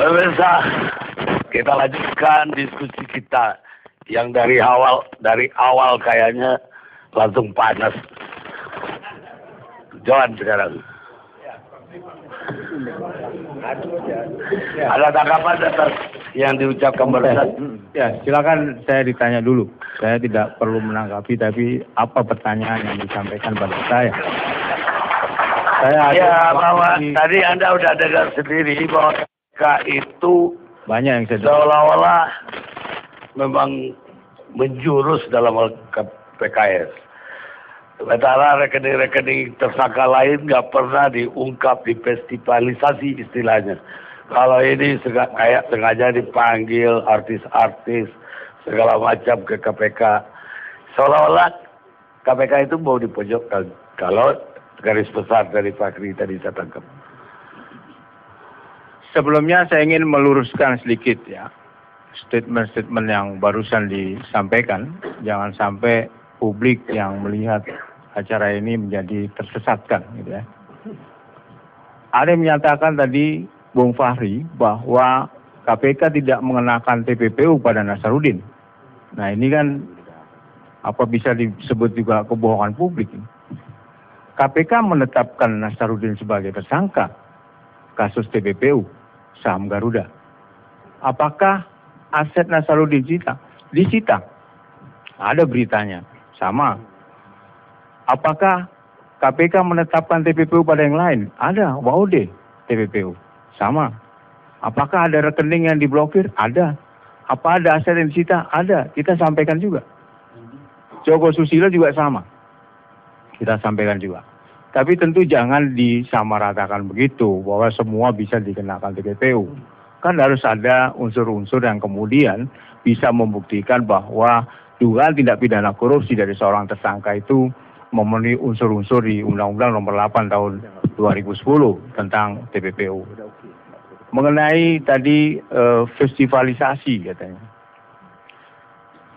Pemirsa, kita lanjutkan diskusi kita yang dari awal kayaknya langsung panas. Johan sekarang. Ada tanggapan atas yang diucapkan barusan? Ya, silakan saya ditanya dulu. Saya tidak perlu menanggapi, tapi apa pertanyaan yang disampaikan pada saya? Bahwa tadi Anda sudah dengar sendiri bahwa itu banyak yang saya seolah-olah memang menjurus dalam PKS. Sementara rekening-rekening tersangka lain nggak pernah diungkap, difestivalisasi istilahnya. Kalau ini kayak sengaja dipanggil artis-artis segala macam ke KPK. Seolah-olah KPK itu mau dipojokkan. Kalau garis besar dari Fakri tadi saya tangkap. Sebelumnya saya ingin meluruskan sedikit ya. Statement-statement yang barusan disampaikan. Jangan sampai publik yang melihat acara ini menjadi tersesatkan gitu ya. Ada yang menyatakan tadi Bung Fahri bahwa KPK tidak mengenakan TPPU pada Nasaruddin. Nah ini kan apa bisa disebut juga kebohongan publik. KPK menetapkan Nasaruddin sebagai tersangka kasus TPPU saham Garuda. Apakah aset Nasaruddin disita? Ada beritanya. Sama. Apakah KPK menetapkan TPPU pada yang lain? Ada. WAUD TPPU. Sama. Apakah ada rekening yang diblokir? Ada. Apa ada aset yang disita? Ada. Kita sampaikan juga. Joko Susilo juga sama. Kita sampaikan juga. Tapi tentu jangan disamaratakan begitu, bahwa semua bisa dikenakan TPPU. Kan harus ada unsur-unsur yang kemudian bisa membuktikan bahwa dugaan tindak pidana korupsi dari seorang tersangka itu memenuhi unsur-unsur di Undang-Undang Nomor 8 Tahun 2010 tentang TPPU. Mengenai tadi festivalisasi katanya.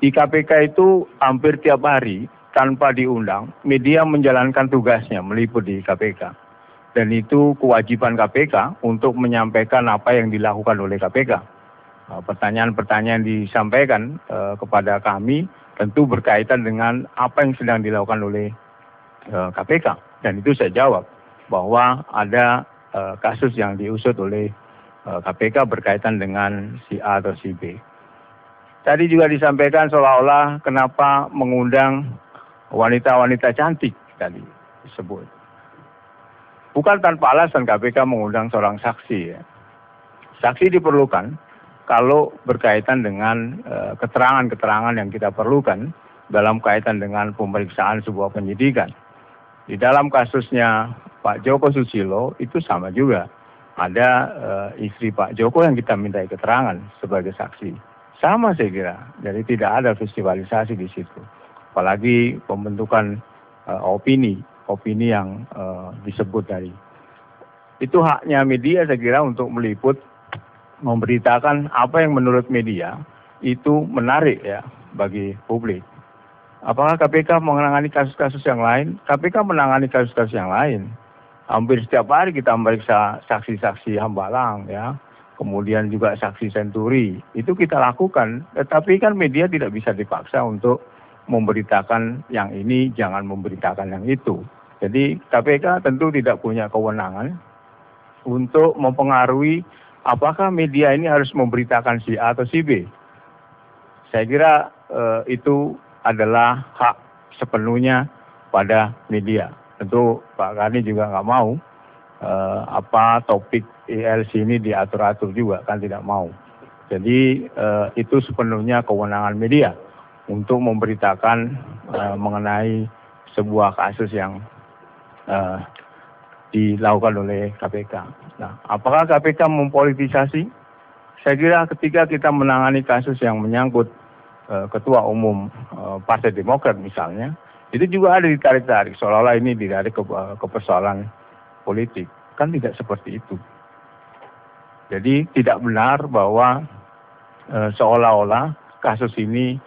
Di KPK itu hampir tiap hari tanpa diundang, media menjalankan tugasnya meliput di KPK. Dan itu kewajiban KPK untuk menyampaikan apa yang dilakukan oleh KPK. Pertanyaan-pertanyaan disampaikan kepada kami tentu berkaitan dengan apa yang sedang dilakukan oleh KPK. Dan itu saya jawab bahwa ada kasus yang diusut oleh KPK berkaitan dengan si A atau si B. Tadi juga disampaikan seolah-olah kenapa mengundang wanita-wanita cantik tadi disebut. Bukan tanpa alasan KPK mengundang seorang saksi ya. Saksi diperlukan kalau berkaitan dengan keterangan-keterangan yang kita perlukan dalam kaitan dengan pemeriksaan sebuah penyidikan. Di dalam kasusnya Pak Joko Susilo itu sama juga. Ada istri Pak Joko yang kita mintai keterangan sebagai saksi. Sama saya kira. Jadi tidak ada festivalisasi di situ. Apalagi pembentukan opini yang disebut tadi. Itu haknya media saya kira untuk meliput, memberitakan apa yang menurut media itu menarik ya bagi publik. Apakah KPK menangani kasus-kasus yang lain? KPK menangani kasus-kasus yang lain. Hampir setiap hari kita memeriksa saksi-saksi Hambalang ya. Kemudian juga saksi Senturi. Itu kita lakukan. Tetapi kan media tidak bisa dipaksa untuk memberitakan yang ini, jangan memberitakan yang itu. Jadi KPK tentu tidak punya kewenangan untuk mempengaruhi apakah media ini harus memberitakan si A atau si B. Saya kira itu adalah hak sepenuhnya pada media. Tentu Pak Karni juga nggak mau topik ILC ini diatur-atur juga, kan tidak mau. Jadi itu sepenuhnya kewenangan media untuk memberitakan mengenai sebuah kasus yang dilakukan oleh KPK. Nah, apakah KPK mempolitisasi? Saya kira ketika kita menangani kasus yang menyangkut Ketua Umum Partai Demokrat misalnya, itu juga ada ditarik-tarik, seolah-olah ini ditarik ke persoalan politik. Kan tidak seperti itu. Jadi tidak benar bahwa seolah-olah kasus ini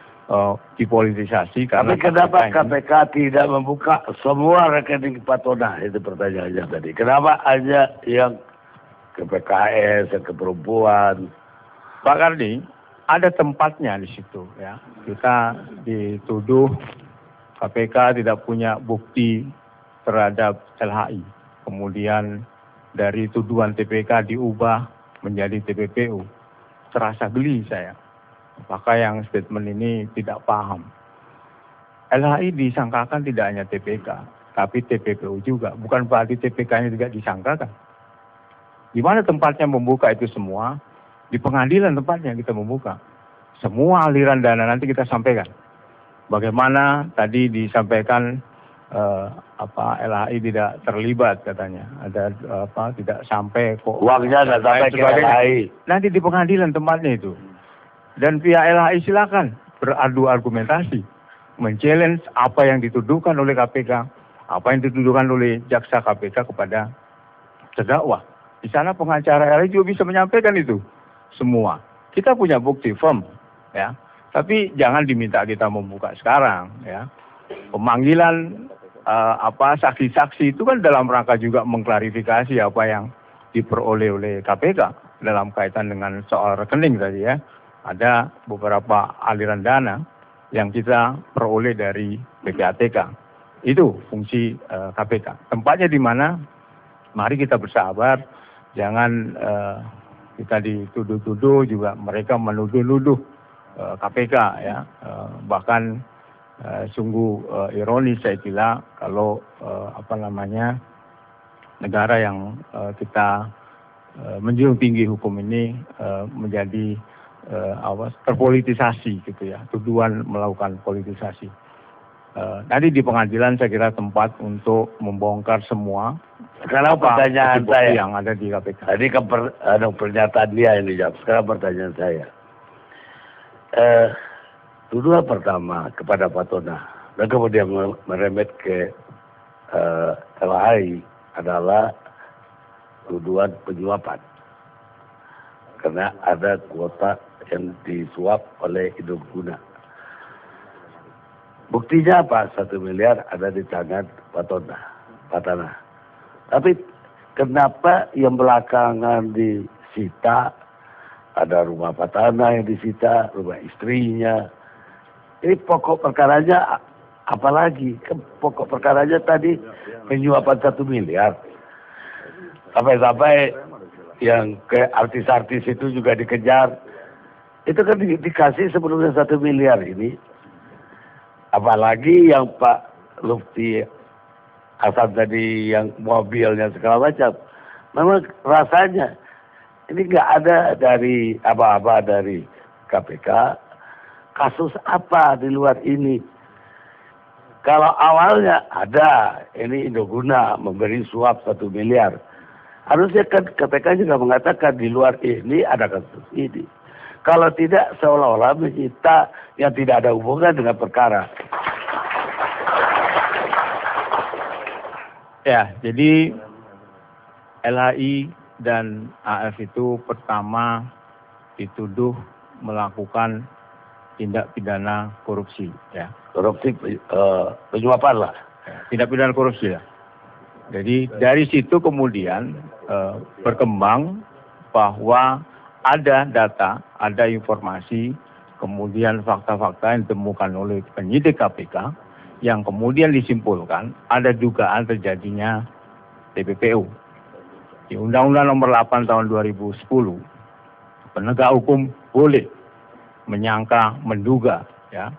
dipolitisasi karena. Tapi kenapa KPK tidak membuka semua rekening Patona? Itu pertanyaannya tadi. Kenapa hanya yang ke PKS, ke perempuan. Pak Kardi, ada tempatnya di situ ya. Kita dituduh KPK tidak punya bukti terhadap LHI. Kemudian dari tuduhan TPK diubah menjadi TPPU. Terasa geli saya. Apakah yang statement ini tidak paham? LHI disangkakan tidak hanya TPK, tapi TPPU juga. Bukan berarti TPK-nya juga disangkakan. Di mana tempatnya membuka itu semua? Di pengadilan tempatnya kita membuka. Semua aliran dana nanti kita sampaikan. Bagaimana tadi disampaikan LHI tidak terlibat katanya. Ada tidak sampai kok. Uangnya nggak sampai ke LHI. Nanti di pengadilan tempatnya itu. Dan pihak LHI silakan beradu argumentasi, men-challenge apa yang dituduhkan oleh KPK, apa yang dituduhkan oleh jaksa KPK kepada terdakwa. Di sana pengacara LHI juga bisa menyampaikan itu semua. Kita punya bukti firm, ya. Tapi jangan diminta kita membuka sekarang, ya. Pemanggilan saksi-saksi itu kan dalam rangka juga mengklarifikasi apa yang diperoleh oleh KPK dalam kaitan dengan soal rekening tadi ya. Ada beberapa aliran dana yang kita peroleh dari PPATK. Itu fungsi KPK. Tempatnya di mana? Mari kita bersabar, jangan kita dituduh-tuduh juga mereka menuduh-nuduh KPK ya. Bahkan sungguh ironis saya kira kalau negara yang kita menjunjung tinggi hukum ini menjadi terpolitisasi gitu ya, tuduhan melakukan politisasi. Nanti di pengadilan saya kira tempat untuk membongkar semua. Sekarang pertanyaan saya yang ada di KPK. Tadi pernyataan dia yang dijawab. Sekarang pertanyaan saya. Tuduhan pertama kepada Pak Tona dan kemudian merembet ke LHI adalah tuduhan penyuapan. Karena ada kuota yang disuap oleh Indoguna. Buktinya apa? 1 miliar ada di tangan Pak Tona. Tapi kenapa yang belakangan disita, ada rumah Pak Tona yang disita, rumah istrinya. Ini pokok perkaranya apalagi? Pokok perkaranya tadi penyuapan 1 miliar. Sampai-sampai yang ke artis-artis itu juga dikejar. Itu kan dikasih sebelumnya 1 miliar ini. Apalagi yang Pak Lutfi Hasan tadi yang mobilnya segala macam. Memang rasanya ini nggak ada dari apa-apa dari KPK. Kasus apa di luar ini? Kalau awalnya ada, ini Indoguna memberi suap 1 miliar. Harusnya kan KPK juga mengatakan di luar ini ada kasus ini. Kalau tidak seolah-olah menyita yang tidak ada hubungan dengan perkara. Ya, jadi LHI dan AF itu pertama dituduh melakukan tindak pidana korupsi, ya. Korupsi penyuapan lah. Tindak pidana korupsi ya. Jadi dari situ kemudian berkembang bahwa ada data, ada informasi, kemudian fakta-fakta yang ditemukan oleh penyidik KPK yang kemudian disimpulkan ada dugaan terjadinya TPPU. Di Undang-Undang Nomor 8 Tahun 2010, penegak hukum boleh menyangka, menduga ya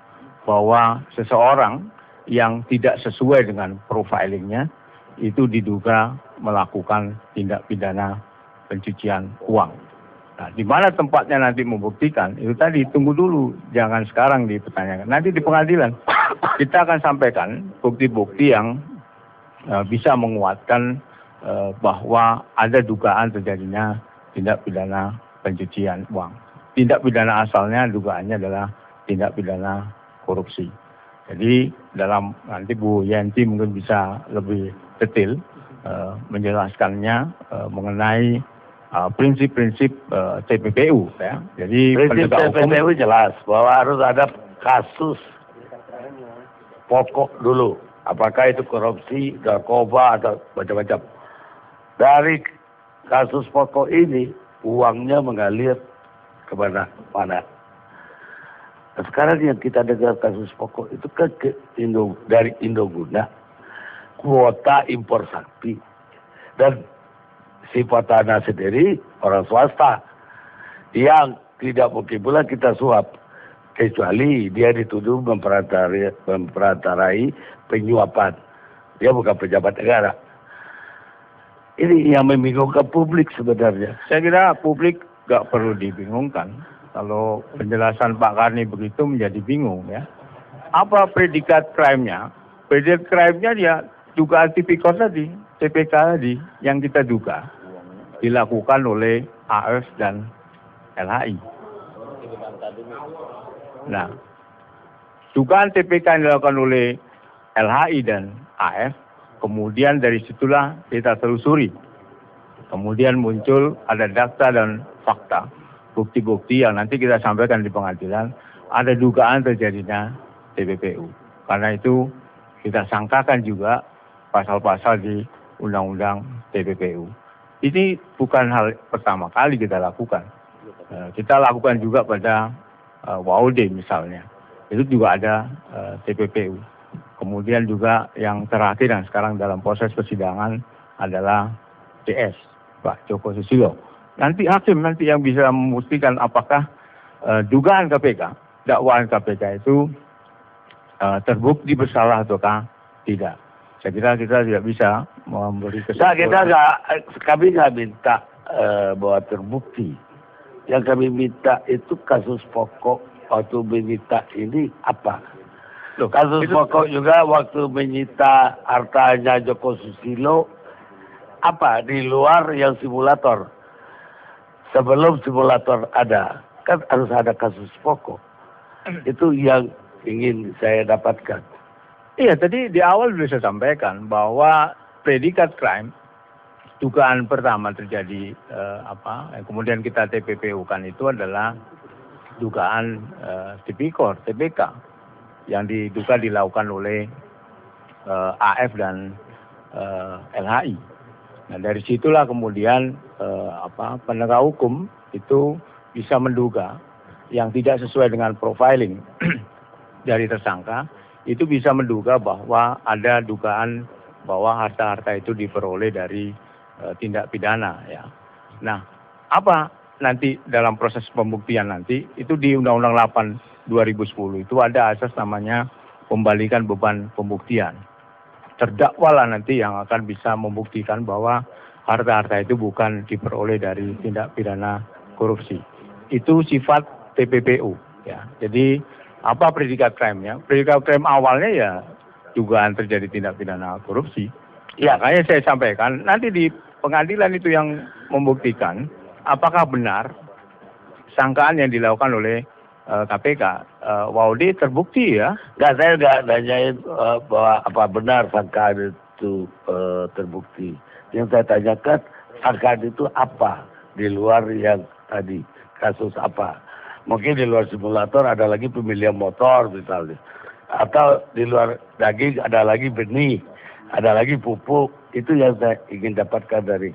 bahwa seseorang yang tidak sesuai dengan profilingnya itu diduga melakukan tindak pidana pencucian uang. Nah, di mana tempatnya nanti membuktikan itu tadi tunggu dulu, jangan sekarang dipertanyakan. Nanti di pengadilan kita akan sampaikan bukti-bukti yang bisa menguatkan bahwa ada dugaan terjadinya tindak pidana pencucian uang. Tindak pidana asalnya dugaannya adalah tindak pidana korupsi. Jadi dalam nanti Bu Yanti mungkin bisa lebih detail menjelaskannya mengenai prinsip-prinsip TPPU ya. Jadi prinsip TPPU jelas bahwa harus ada kasus pokok dulu. Apakah itu korupsi, narkoba atau macam-macam. Dari kasus pokok ini uangnya mengalir kemana mana. Nah, sekarang yang kita dengar kasus pokok itu kan dari Indoguna, kuota impor sapi, dan si petani sendiri orang swasta yang tidak mungkin pula kita suap kecuali dia dituduh memperantarai penyuapan. Dia bukan pejabat negara. Ini yang membingungkan publik sebenarnya. Saya kira publik gak perlu dibingungkan. Kalau penjelasan Pak Karni begitu menjadi bingung ya. Apa predikat crime-nya? Predikat crime-nya dia dugaan tipikor tadi, TPK tadi, yang kita duga dilakukan oleh AF dan LHI. Nah, dugaan TPK yang dilakukan oleh LHI dan AF, kemudian dari situlah kita telusuri. Kemudian muncul ada data dan fakta, bukti-bukti yang nanti kita sampaikan di pengadilan, ada dugaan terjadinya TPPU. Karena itu kita sangkakan juga pasal-pasal di Undang-Undang TPPU. Ini bukan hal pertama kali kita lakukan. Kita lakukan juga pada WAUD misalnya. Itu juga ada TPPU. Kemudian juga yang terakhir yang sekarang dalam proses persidangan adalah DS, Pak Joko Susilo. Nanti hakim yang bisa membuktikan apakah dugaan KPK, dakwaan KPK itu terbukti bersalah ataukah tidak. Saya kira kita tidak bisa memberi kesimpulan. Kami nggak minta bahwa terbukti. Yang kami minta itu kasus pokok waktu menyita ini apa? Loh, kasus pokok juga waktu menyita hartanya Joko Susilo apa di luar yang simulator. Sebelum simulator ada, kan harus ada kasus pokok. Itu yang ingin saya dapatkan. Iya, tadi di awal sudah saya sampaikan bahwa predikat crime, dugaan pertama terjadi kemudian kita TPPU kan itu adalah dugaan tipikor, TPK yang diduga dilakukan oleh AF dan LHI. Nah, dari situlah kemudian penegak hukum itu bisa menduga yang tidak sesuai dengan profiling dari tersangka, itu bisa menduga bahwa ada dugaan bahwa harta-harta itu diperoleh dari tindak pidana ya. Nah, apa nanti dalam proses pembuktian nanti itu di Undang-Undang 8 2010 itu ada asas namanya pembalikan beban pembuktian. Terdakwalah nanti yang akan bisa membuktikan bahwa harta-harta itu bukan diperoleh dari tindak pidana korupsi. Itu sifat TPPU ya. Jadi apa predikat crime-nya? Predikat crime awalnya ya dugaan terjadi tindak pidana korupsi. Ya, makanya saya sampaikan nanti di pengadilan itu yang membuktikan apakah benar sangkaan yang dilakukan oleh KPK. WAUD terbukti ya. Nggak, saya nggak nanyain bahwa apa benar sangkaan itu terbukti. Yang saya tanyakan sangkaan itu apa di luar yang tadi kasus apa. Mungkin di luar simulator ada lagi pemilihan motor misalnya. Atau di luar daging ada lagi benih, ada lagi pupuk. Itu yang saya ingin dapatkan dari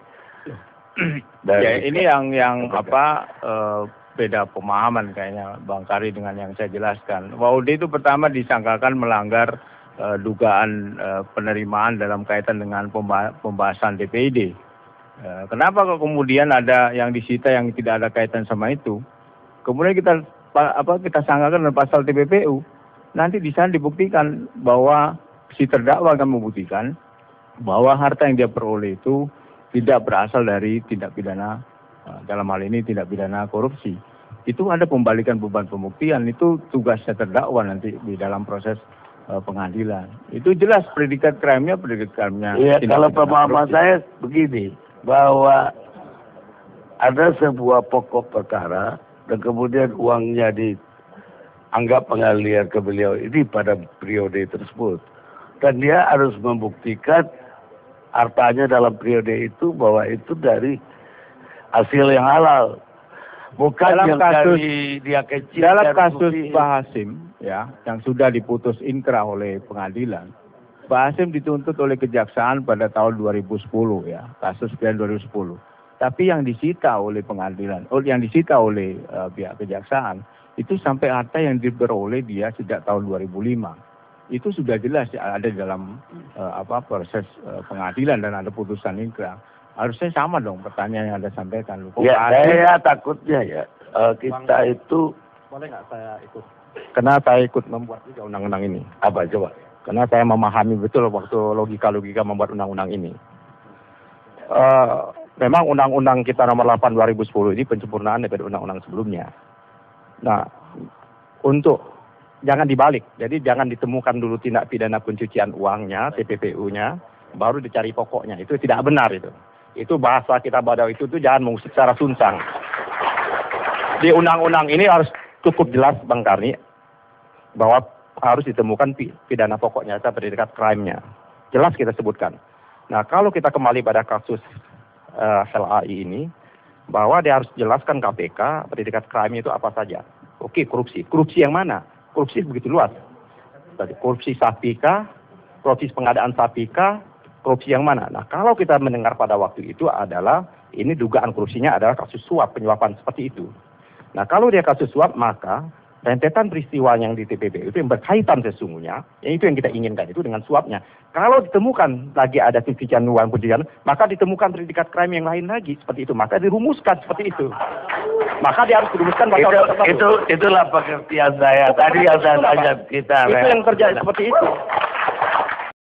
ya ini yang beda pemahaman kayaknya Bang Kari dengan yang saya jelaskan. WAUD itu pertama disangkakan melanggar dugaan penerimaan dalam kaitan dengan pembahasan DPID. Kenapa kok kemudian ada yang disita yang tidak ada kaitan sama itu? Kemudian kita sangkakan dengan pasal TPPU. Nanti di sana dibuktikan bahwa si terdakwa akan membuktikan bahwa harta yang dia peroleh itu tidak berasal dari tindak pidana, dalam hal ini tindak pidana korupsi. Itu ada pembalikan beban pembuktian, itu tugasnya terdakwa nanti di dalam proses pengadilan. Itu jelas predikat crime-nya. Iya, kalau pemahaman saya begini, bahwa ada sebuah pokok perkara dan kemudian uangnya dianggap mengalir ke beliau ini pada periode tersebut. Dan dia harus membuktikan hartanya dalam periode itu bahwa itu dari hasil yang halal, bukan dalam yang kasus, dari dia kecil. Dalam kasus Pak Hasim ya, yang sudah diputus inkrah oleh pengadilan, Pak Hasim dituntut oleh kejaksaan pada tahun 2010 ya, kasus pidana 2010. Tapi yang disita oleh pengadilan, yang disita oleh pihak kejaksaan, itu sampai harta yang diperoleh dia sejak tahun 2005. Itu sudah jelas ada dalam proses pengadilan dan ada putusan ingkrah. Harusnya sama dong pertanyaan yang Anda sampaikan. Ya, saya takutnya ya kita itu. Boleh nggak saya ikut? Karena saya ikut membuat juga undang-undang ini. Apa coba? Karena saya memahami betul waktu logika-logika membuat undang-undang ini. Memang undang-undang kita nomor 8 2010 ini penyempurnaan daripada undang-undang sebelumnya. Nah, untuk jangan dibalik. Jadi jangan ditemukan dulu tindak pidana pencucian uangnya, TPPU-nya, baru dicari pokoknya. Itu tidak benar itu. Itu bahasa kita pada itu tuh jangan mengusik secara sunsang. Di undang-undang ini harus cukup jelas Bang Karni bahwa harus ditemukan pidana pokoknya atau predikat crime-nya. Jelas kita sebutkan. Nah, kalau kita kembali pada kasus LAI ini, bahwa dia harus jelaskan KPK predikat crime itu apa saja. Oke, korupsi. Korupsi yang mana? Korupsi begitu luas. Korupsi sapika, korupsi pengadaan sapika, korupsi yang mana? Nah, kalau kita mendengar pada waktu itu adalah, ini dugaan korupsinya adalah kasus suap, penyuapan seperti itu. Nah, kalau dia kasus suap, maka rentetan peristiwa yang di TPPU itu yang berkaitan sesungguhnya, itu yang kita inginkan itu dengan suapnya. Kalau ditemukan lagi ada pencucian uang, maka ditemukan predikat crime yang lain lagi seperti itu, maka dirumuskan seperti itu. Maka dia harus dirumuskan itulah pengertian saya. Tadi yang saya tanya kita. Itu yang terjadi seperti itu.